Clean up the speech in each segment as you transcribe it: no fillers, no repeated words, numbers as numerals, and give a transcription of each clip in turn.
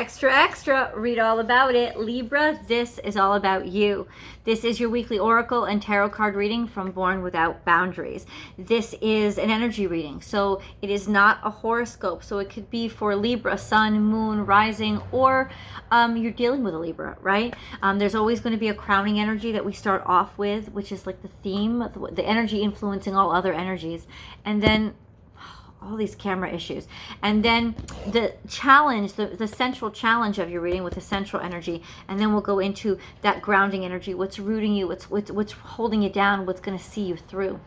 Extra, extra, read all about it. Libra, this is all about you. This is your weekly oracle and tarot card reading from Born Without Boundaries. This is an energy reading, so it is not a horoscope. So it could be for Libra, sun, moon, rising, or you're dealing with a Libra, right? There's always going to be a crowning energy that we start off with, which is like the theme, the energy influencing all other energies. And then all these camera issues. And then the challenge, the central challenge of your reading with the central energy. And then we'll go into that grounding energy, what's rooting you, what's holding you down, what's going to see you through.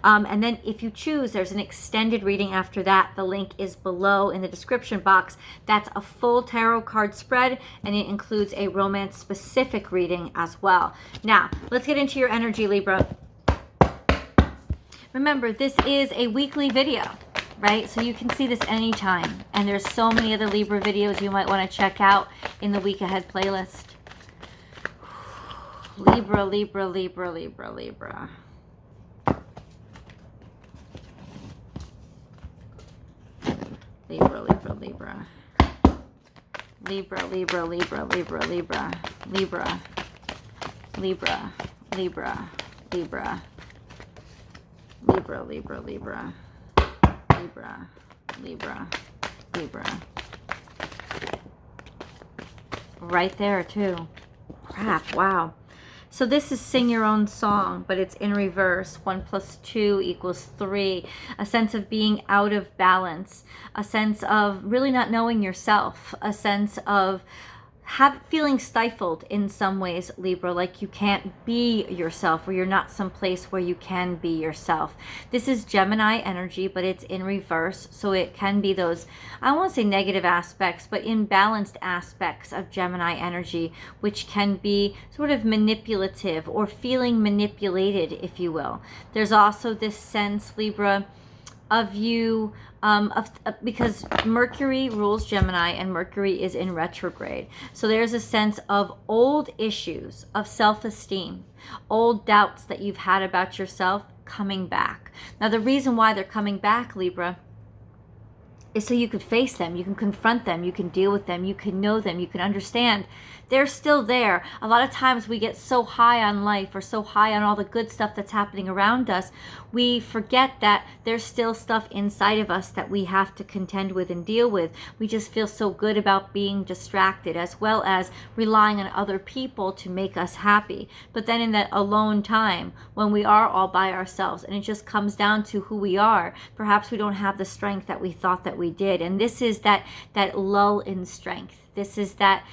And then if you choose, there's an extended reading after that. The link is below in the description box. That's a full tarot card spread, and it includes a romance specific reading as well. Now, let's get into your energy, Libra. Remember, this is a weekly video, right? So you can see this anytime. And there's so many other Libra videos you might want to check out in the week ahead playlist. Libra, Libra, Libra, Libra, Libra. Libra, Libra, Libra. Libra, Libra, Libra, Libra, Libra, Libra, Libra, Libra, Libra, Libra, Libra, Libra. Libra, Libra, Libra. Right there too. Crap, wow. So this is sing your own song, but it's in reverse. 1 + 2 = 3. A sense of being out of balance. A sense of really not knowing yourself. A sense of feeling stifled in some ways, Libra, like you can't be yourself, or you're not someplace where you can be yourself. This is Gemini energy, but it's in reverse, so it can be those, I won't say negative aspects, but imbalanced aspects of Gemini energy, which can be sort of manipulative or feeling manipulated, if you will. There's also this sense, Libra, of you, because Mercury rules Gemini and Mercury is in retrograde. So there's a sense of old issues of self-esteem, old doubts that you've had about yourself coming back. Now, the reason why they're coming back, Libra, is so you could face them, you can confront them, you can deal with them, you can know them, you can understand. They're still there. A lot of times we get so high on life or so high on all the good stuff that's happening around us, we forget that there's still stuff inside of us that we have to contend with and deal with. We just feel so good about being distracted, as well as relying on other people to make us happy. But then in that alone time, when we are all by ourselves and it just comes down to who we are, perhaps we don't have the strength that we thought that we did. And this is that lull in strength. This is that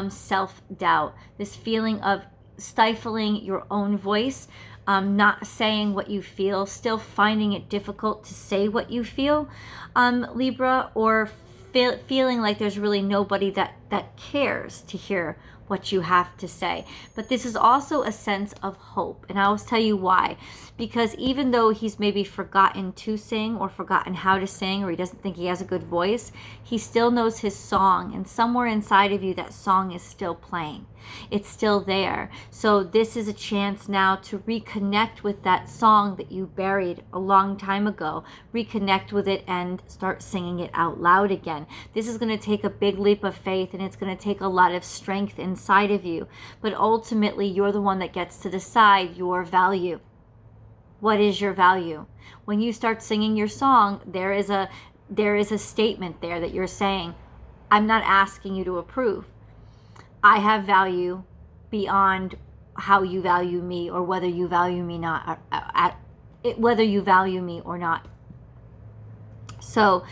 self-doubt, this feeling of stifling your own voice, not saying what you feel, still finding it difficult to say what you feel, Libra, or feeling like there's really nobody that cares to hear what you have to say. But this is also a sense of hope, and I will tell you why. Because even though he's maybe forgotten to sing or forgotten how to sing, or he doesn't think he has a good voice, he still knows his song, and somewhere inside of you that song is still playing. It's still there. So this is a chance now to reconnect with that song that you buried a long time ago. Reconnect with it and start singing it out loud again. This is going to take a big leap of faith, and it's going to take a lot of strength inside of you. But ultimately, you're the one that gets to decide your value. What is your value? When you start singing your song, there is a statement there that you're saying, I'm not asking you to approve. I have value beyond how you value me, or whether you value me whether you value me or not. So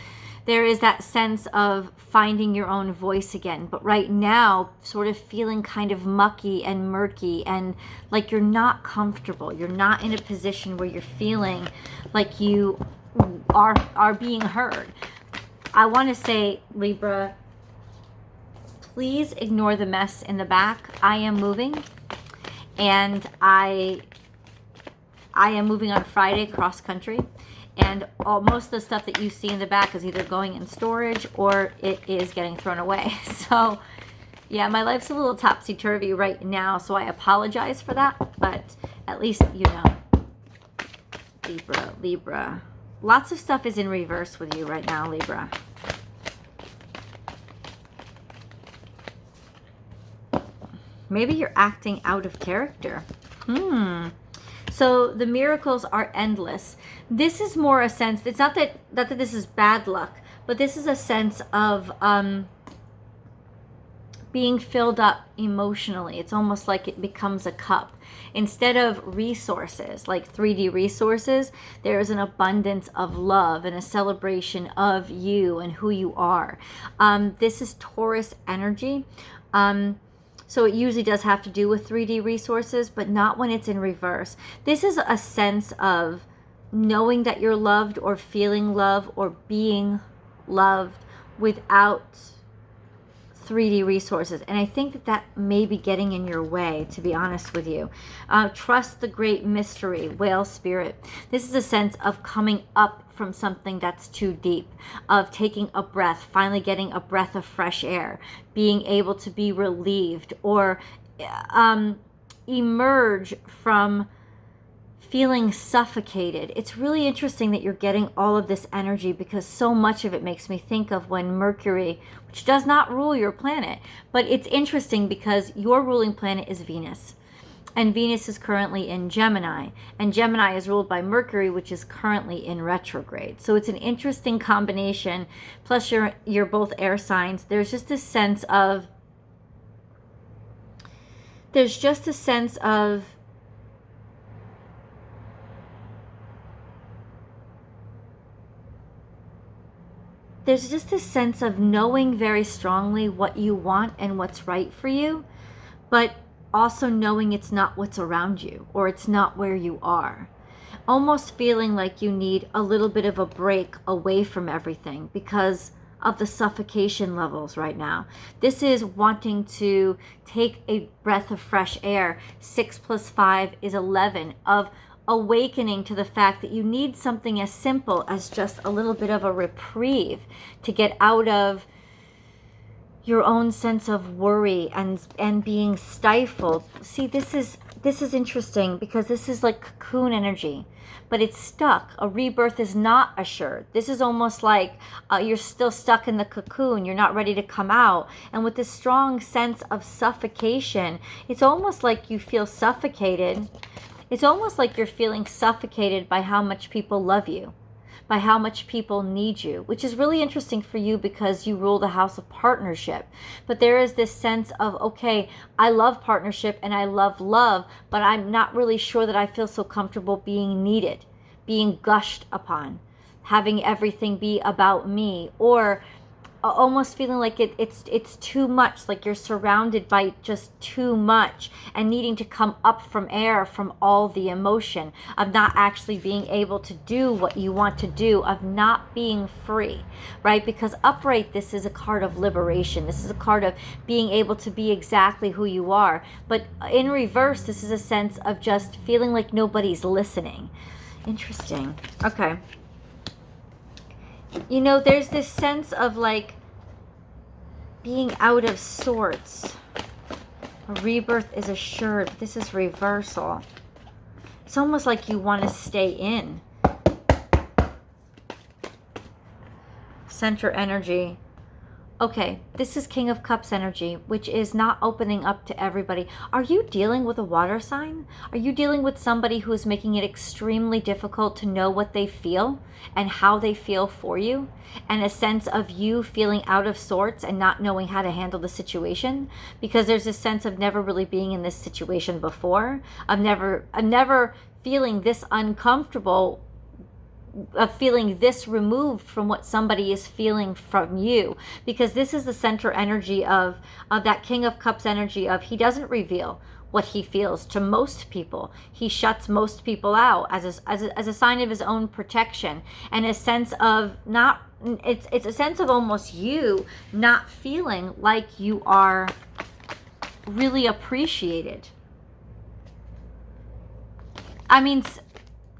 there is that sense of finding your own voice again. But right now, sort of feeling kind of mucky and murky, and like you're not comfortable. You're not in a position where you're feeling like you are being heard. I want to say, Libra, please ignore the mess in the back. I am moving, and I am moving on Friday cross country. And most of the stuff that you see in the back is either going in storage or it is getting thrown away. So yeah, my life's a little topsy-turvy right now, so I apologize for that, but at least you know. Libra. Lots of stuff is in reverse with you right now, Libra. Maybe you're acting out of character. So the miracles are endless. This is more a sense, it's not that this is bad luck, but this is a sense of being filled up emotionally. It's almost like it becomes a cup. Instead of resources, like 3D resources, there is an abundance of love and a celebration of you and who you are. This is Taurus energy. So it usually does have to do with 3D resources, but not when it's in reverse. This is a sense of knowing that you're loved or feeling love or being loved without 3D resources. And I think that that may be getting in your way, to be honest with you. Trust the great mystery, whale spirit. This is a sense of coming up from something that's too deep, of taking a breath, finally getting a breath of fresh air, being able to be relieved or emerge from feeling suffocated. It's really interesting that you're getting all of this energy, because so much of it makes me think of when Mercury, which does not rule your planet, but it's interesting because your ruling planet is Venus. And Venus is currently in Gemini. And Gemini is ruled by Mercury, which is currently in retrograde. So it's an interesting combination. Plus you're both air signs. There's just a sense of there's just a sense of knowing very strongly what you want and what's right for you, but also knowing it's not what's around you, or it's not where you are. Almost feeling like you need a little bit of a break away from everything because of the suffocation levels right now. This is wanting to take a breath of fresh air. 6 + 5 is 11, of awakening to the fact that you need something as simple as just a little bit of a reprieve to get out of your own sense of worry and being stifled. See, this is interesting because this is like cocoon energy, but it's stuck. A rebirth is not assured. This is almost like you're still stuck in the cocoon. You're not ready to come out. And with this strong sense of suffocation, it's almost like you feel suffocated. It's almost like you're feeling suffocated by how much people love you, by how much people need you, which is really interesting for you because you rule the house of partnership. But there is this sense of, okay, I love partnership and I love love, but I'm not really sure that I feel so comfortable being needed, being gushed upon, having everything be about me, or almost feeling like it's too much, like you're surrounded by just too much and needing to come up from air from all the emotion of not actually being able to do what you want to do, of not being free, right? Because upright, this is a card of liberation. This is a card of being able to be exactly who you are. But in reverse, this is a sense of just feeling like nobody's listening. Interesting. Okay. You know, there's this sense of like being out of sorts. A rebirth is assured. This is reversal. It's almost like you want to stay in. Center energy. Okay, this is King of Cups energy, which is not opening up to everybody. Are you dealing with a water sign? Are you dealing with somebody who is making it extremely difficult to know what they feel and how they feel for you? And a sense of you feeling out of sorts and not knowing how to handle the situation? Because there's a sense of never really being in this situation before. Of never feeling this uncomfortable, of feeling this removed from what somebody is feeling from you, because this is the center energy of that King of Cups energy of he doesn't reveal what he feels to most people. He shuts most people out as a sign of his own protection, and a sense of not, it's a sense of almost you not feeling like you are really appreciated. I mean,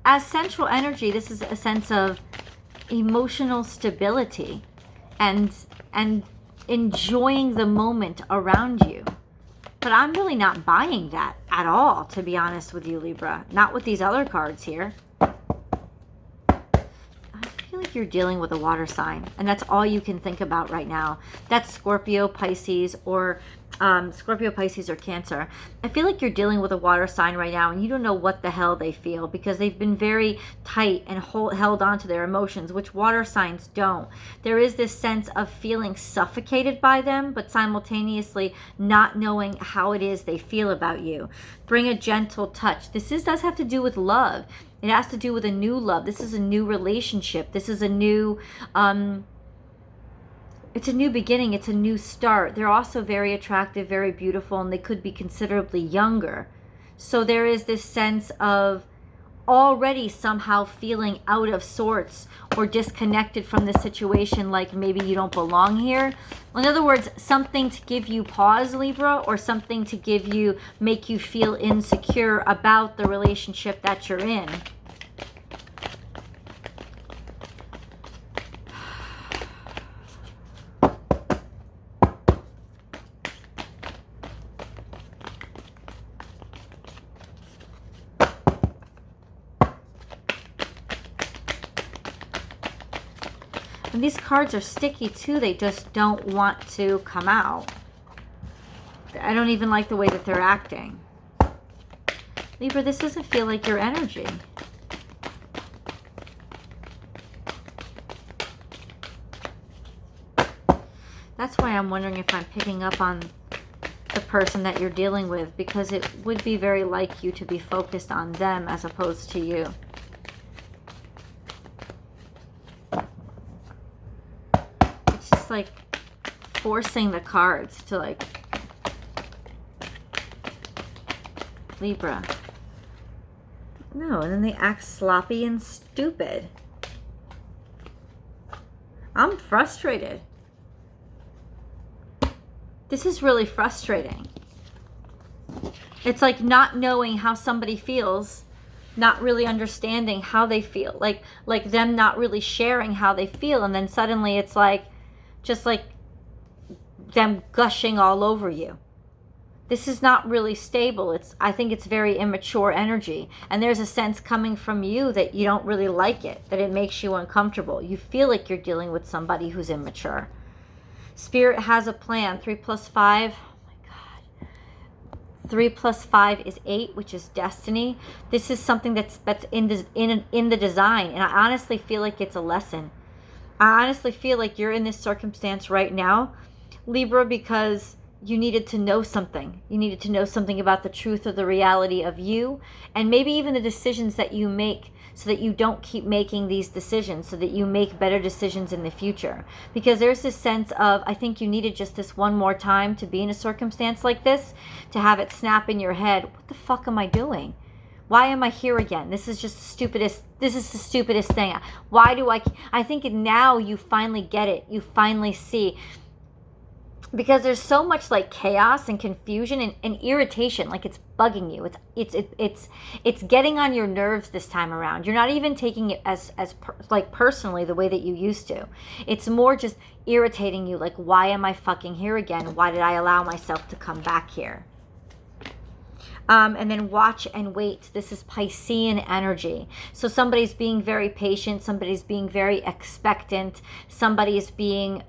as central energy, this is a sense of emotional stability and enjoying the moment around you. But I'm really not buying that at all, to be honest with you, Libra. Not with these other cards here. I feel like like you're dealing with a water sign, and that's all you can think about right now. That's Scorpio, Pisces, or Cancer. I feel like you're dealing with a water sign right now, and you don't know what the hell they feel, because they've been very tight and held on to their emotions, which water signs don't. There is this sense of feeling suffocated by them, but simultaneously not knowing how it is they feel about you. Bring a gentle touch. This does have to do with love. It has to do with a new love. This is a new relationship. This is a new it's a new beginning. It's a new start. They're also very attractive, very beautiful, and they could be considerably younger. So there is this sense of already somehow feeling out of sorts or disconnected from the situation, like maybe you don't belong here. In other words, something to give you pause, Libra, or something to make you feel insecure about the relationship that you're in. And these cards are sticky too. They just don't want to come out. I don't even like the way that they're acting. Libra, this doesn't feel like your energy. That's why I'm wondering if I'm picking up on the person that you're dealing with, because it would be very like you to be focused on them as opposed to you. Like forcing the cards to like Libra. No, and then they act sloppy and stupid. I'm frustrated. This is really frustrating. It's like not knowing how somebody feels, not really understanding how they feel, like them not really sharing how they feel, and then suddenly it's like just like them gushing all over you. This is not really stable. I think it's very immature energy. And there's a sense coming from you that you don't really like it, that it makes you uncomfortable. You feel like you're dealing with somebody who's immature. Spirit has a plan. 3 plus 5. Oh my God. 3 plus 5 is 8, which is destiny. This is something that's in the design. And I honestly feel like it's a lesson. I honestly feel like you're in this circumstance right now, Libra, because you needed to know something. You needed to know something about the truth or the reality of you, and maybe even the decisions that you make, so that you don't keep making these decisions, so that you make better decisions in the future. Because there's this sense of, I think you needed just this one more time to be in a circumstance like this, to have it snap in your head, what the fuck am I doing? Why am I here again? This is just the stupidest thing. Why do I think now you finally get it. You finally see. Because there's so much like chaos and confusion and irritation, like it's bugging you. It's getting on your nerves this time around. You're not even taking it as personally the way that you used to. It's more just irritating you, like, why am I fucking here again? Why did I allow myself to come back here? And then watch and wait. This is Piscean energy. So somebody's being very patient. Somebody's being very expectant. Somebody's being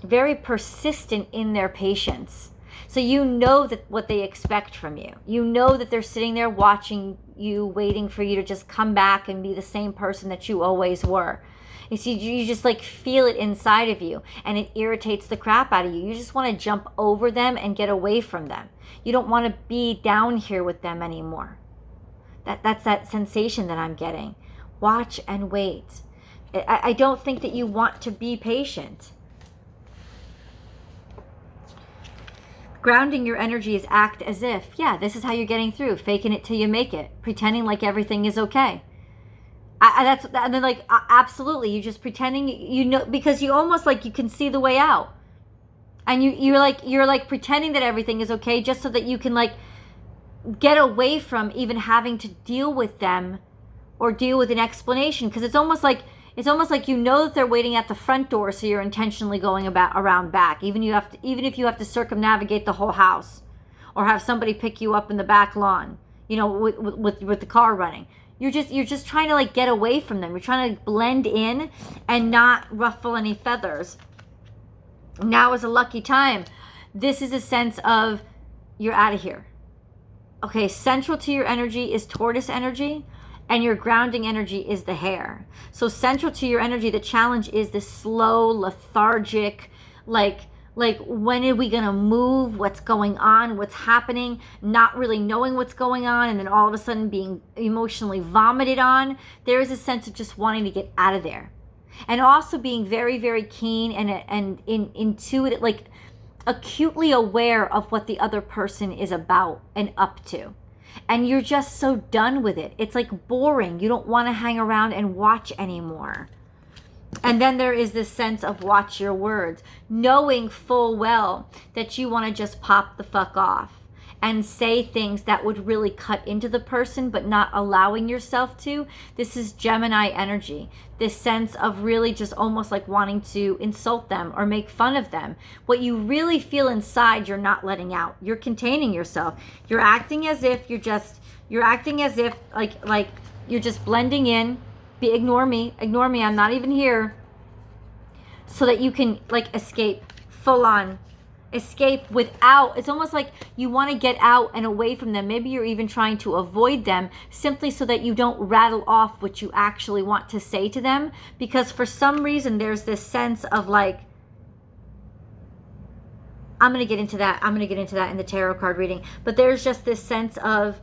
very persistent in their patience. So you know that what they expect from you. You know that they're sitting there watching you, waiting for you to just come back and be the same person that you always were. You see, you just like feel it inside of you, and it irritates the crap out of you. You just want to jump over them and get away from them. You don't want to be down here with them anymore. That's that sensation that I'm getting. Watch and wait. I don't think that you want to be patient. Grounding your energy is act as if, yeah, this is how you're getting through. Faking it till you make it. Pretending like everything is okay. And then like absolutely, you just pretending, you know, because you almost like you can see the way out, and you're like pretending that everything is okay, just so that you can like get away from even having to deal with them or deal with an explanation, because it's almost like you know that they're waiting at the front door, so you're intentionally going around back, even if you have to circumnavigate the whole house, or have somebody pick you up in the back lawn, you know, with the car running. You're just trying to like get away from them. You're trying to blend in and not ruffle any feathers. Now is a lucky time. This is a sense of you're out of here. Okay, central to your energy is tortoise energy, and your grounding energy is the hare. So central to your energy, the challenge is this slow, lethargic, like when are we gonna move? What's going on? What's happening? Not really knowing what's going on, and then all of a sudden being emotionally vomited on. There is a sense of just wanting to get out of there, and also being very, very keen and intuitive, like acutely aware of what the other person is about and up to. And you're just so done with it. It's like boring. You don't want to hang around and watch anymore. And then there is this sense of watch your words, knowing full well that you want to just pop the fuck off and say things that would really cut into the person, but not allowing yourself to. This is Gemini energy. This sense of really just almost like wanting to insult them or make fun of them. What you really feel inside, you're not letting out. You're containing yourself. You're acting as if like you're just blending in. Ignore me, I'm not even here. So that you can like escape, full on escape without, it's almost like you want to get out and away from them. Maybe you're even trying to avoid them simply so that you don't rattle off what you actually want to say to them, because for some reason there's this sense of like, I'm going to get into that in the tarot card reading, but there's just this sense of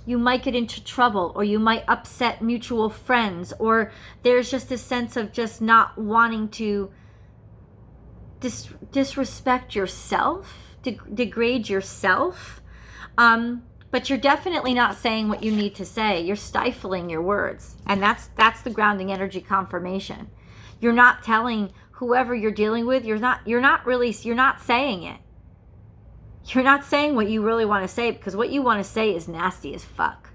you might get into trouble, or you might upset mutual friends, or there's just this sense of just not wanting to disrespect yourself, degrade yourself. But you're definitely not saying what you need to say. You're stifling your words. And that's the grounding energy confirmation. You're not telling whoever you're dealing with, you're not saying it. You're not saying what you really want to say, because what you want to say is nasty as fuck.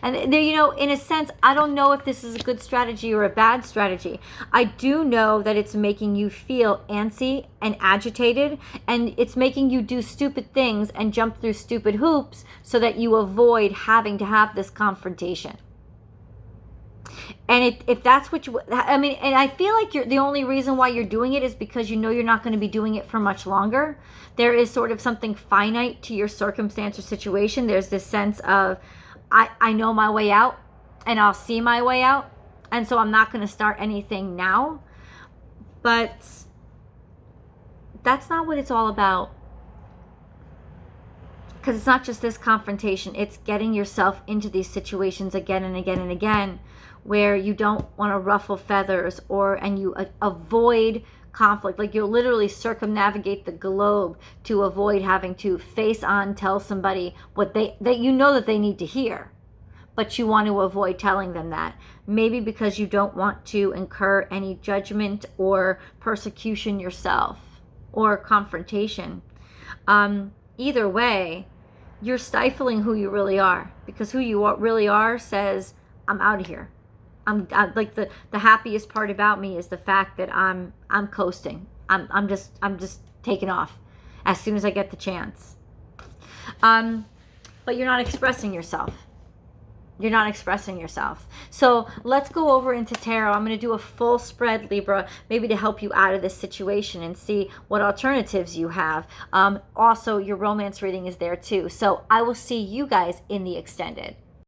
And there, in a sense, I don't know if this is a good strategy or a bad strategy. I do know that it's making you feel antsy and agitated, and it's making you do stupid things and jump through stupid hoops so that you avoid having to have this confrontation. And if that's what and I feel like the only reason why you're doing it is because you know you're not going to be doing it for much longer. There is sort of something finite to your circumstance or situation. There's this sense of, I know my way out, and I'll see my way out, and so I'm not going to start anything now. But that's not what it's all about. Because it's not just this confrontation, it's getting yourself into these situations again and again and again, where you don't want to ruffle feathers, and you avoid conflict. Like you'll literally circumnavigate the globe to avoid having to face on tell somebody what that you know that they need to hear, but you want to avoid telling them that. Maybe because you don't want to incur any judgment or persecution yourself or confrontation. Either way, you're stifling who you really are, because who you really are says, I'm out of here. I'm like the happiest part about me is the fact that I'm coasting. I'm just taking off as soon as I get the chance. But you're not expressing yourself. You're not expressing yourself. So let's go over into tarot. I'm going to do a full spread, Libra, maybe to help you out of this situation and see what alternatives you have. Also, your romance reading is there too. So I will see you guys in the extended.